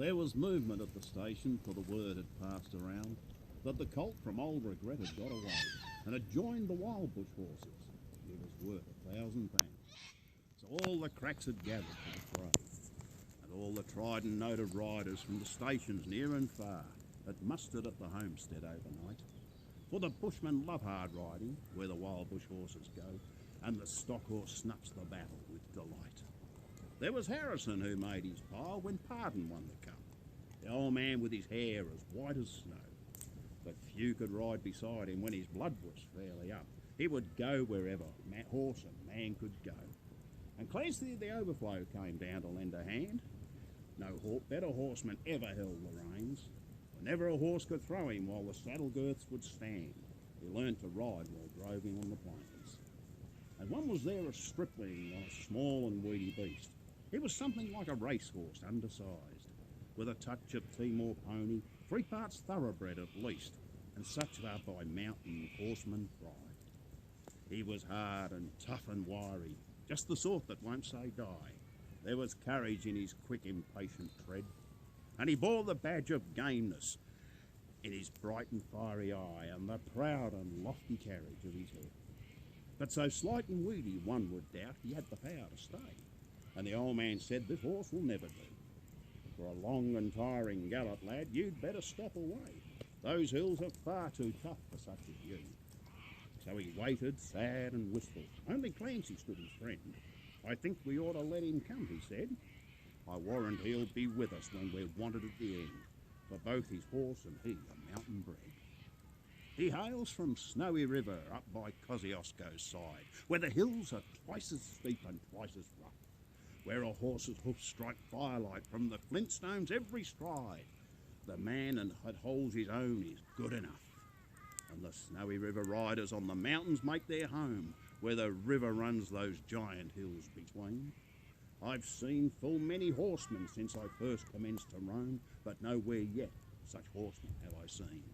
There was movement at the station, for the word had passed around that the colt from Old Regret had got away and had joined the wild bush horses. He was worth £1,000. So all the cracks had gathered for the fray, and all the tried and noted riders from the stations near and far had mustered at the homestead overnight. For the bushmen love hard riding, where the wild bush horses go, and the stock horse snuffs the battle with delight. There was Harrison who made his pile when Pardon won the cup, the old man with his hair as white as snow. But few could ride beside him when his blood was fairly up. He would go wherever horse and man could go. And Clancy the Overflow came down to lend a hand. No better horseman ever held the reins. Whenever a horse could throw him while the saddle girths would stand, he learned to ride while droving on the plains. And one was there a stripling on a small and weedy beast. He was something like a racehorse, undersized, with a touch of Timor pony, 3 parts thoroughbred at least, and such are by mountain horsemen pride. He was hard and tough and wiry, just the sort that won't say die. There was courage in his quick, impatient tread, and he bore the badge of gameness in his bright and fiery eye, and the proud and lofty carriage of his head. But so slight and weedy, one would doubt he had the power to stay, and the old man said, "This horse will never do. For a long and tiring gallop, lad, you'd better stop away. Those hills are far too tough for such as you." So he waited, sad and wistful. Only Clancy stood his friend. "I think we ought to let him come," he said. "I warrant he'll be with us when we're wanted at the end, for both his horse and he are mountain bred. He hails from Snowy River up by Kosciuszko's side, where the hills are twice as steep and twice as rough, where a horse's hoofs strike firelight from the flintstones every stride. The man that holds his own is good enough. And the Snowy River riders on the mountains make their home, where the river runs those giant hills between. I've seen full many horsemen since I first commenced to roam, but nowhere yet such horsemen have I seen."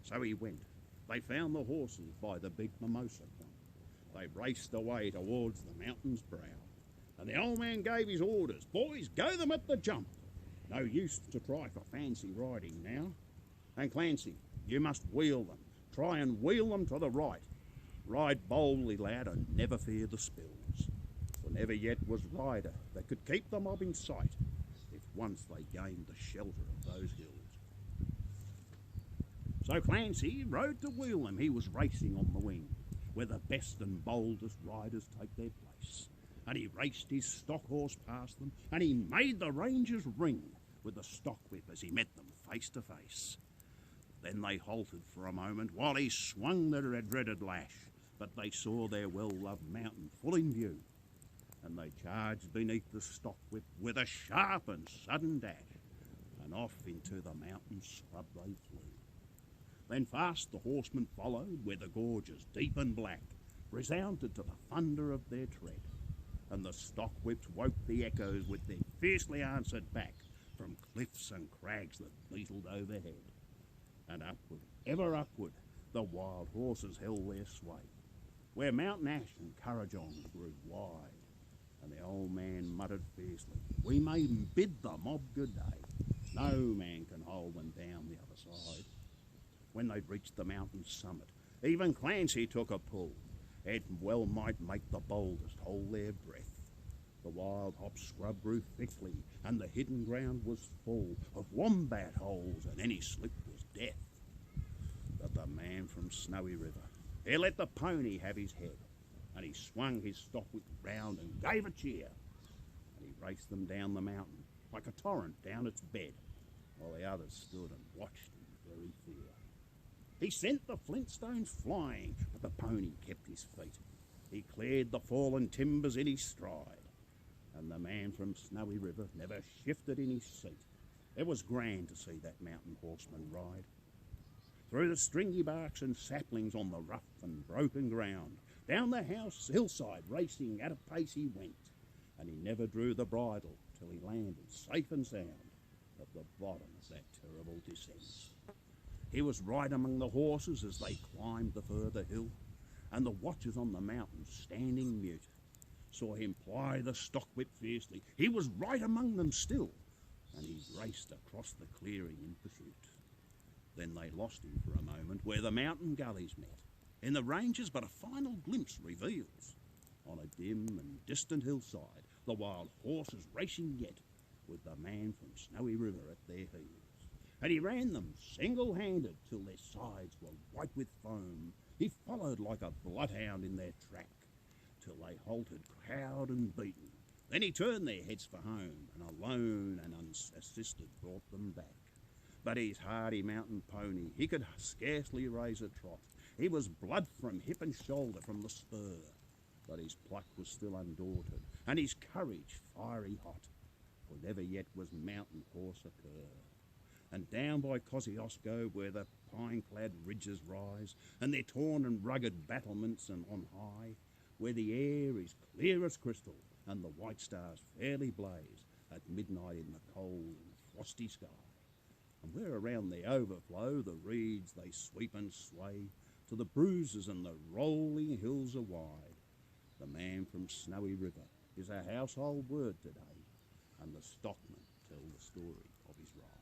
So he went. They found the horses by the big mimosa clump. They raced away towards the mountain's brow, and the old man gave his orders, "Boys, go them at the jump. No use to try for fancy riding now. And Clancy, you must wheel them. Try and wheel them to the right. Ride boldly, lad, and never fear the spills. For never yet was rider that could keep the mob in sight, if once they gained the shelter of those hills." So Clancy rode to wheel them. He was racing on the wing, where the best and boldest riders take their place. And he raced his stock horse past them, and he made the rangers ring with the stock whip as he met them face to face. Then they halted for a moment while he swung the dreaded lash, but they saw their well-loved mountain full in view, and they charged beneath the stock whip with a sharp and sudden dash, and off into the mountain scrub they flew. Then fast the horsemen followed, where the gorges, deep and black, resounded to the thunder of their tread, and the stock whips woke the echoes with their fiercely answered back from cliffs and crags that beetled overhead. And upward, ever upward, the wild horses held their sway, where Mountain Ash and Currajong grew wide, and the old man muttered fiercely, "We may bid the mob good day. No man can hold them down the other side." When they'd reached the mountain's summit, even Clancy took a pull. It well might make the boldest hold their breath. The wild hop scrub grew thickly, and the hidden ground was full of wombat holes, and any slip was death. But the man from Snowy River, he let the pony have his head, and he swung his stock whip round and gave a cheer, and he raced them down the mountain like a torrent down its bed, while the others stood and watched in very fear. He sent the flintstones flying, but the pony kept his feet. He cleared the fallen timbers in his stride, and the man from Snowy River never shifted in his seat. It was grand to see that mountain horseman ride. Through the stringy barks and saplings on the rough and broken ground, down the hillside racing at a pace he went, and he never drew the bridle till he landed safe and sound at the bottom of that terrible descent. He was right among the horses as they climbed the further hill, and the watchers on the mountain, standing mute, saw him ply the stock whip fiercely. He was right among them still, and he raced across the clearing in pursuit. Then they lost him for a moment where the mountain gullies met. In the ranges but a final glimpse reveals, on a dim and distant hillside, the wild horses racing yet, with the man from Snowy River at their heels. And he ran them single-handed till their sides were white with foam. He followed like a bloodhound in their track, till they halted cowed and beaten. Then he turned their heads for home, and alone and unassisted brought them back. But his hardy mountain pony, he could scarcely raise a trot. He was blood from hip and shoulder from the spur, but his pluck was still undaunted, and his courage fiery hot, for never yet was mountain horse a cur. And down by Kosciuszko, where the pine-clad ridges rise, and their torn and rugged battlements, and on high, where the air is clear as crystal, and the white stars fairly blaze at midnight in the cold and frosty sky, and where around the overflow the reeds they sweep and sway to the bruises and the rolling hills are wide, the man from Snowy River is a household word today, and the stockmen tell the story of his ride.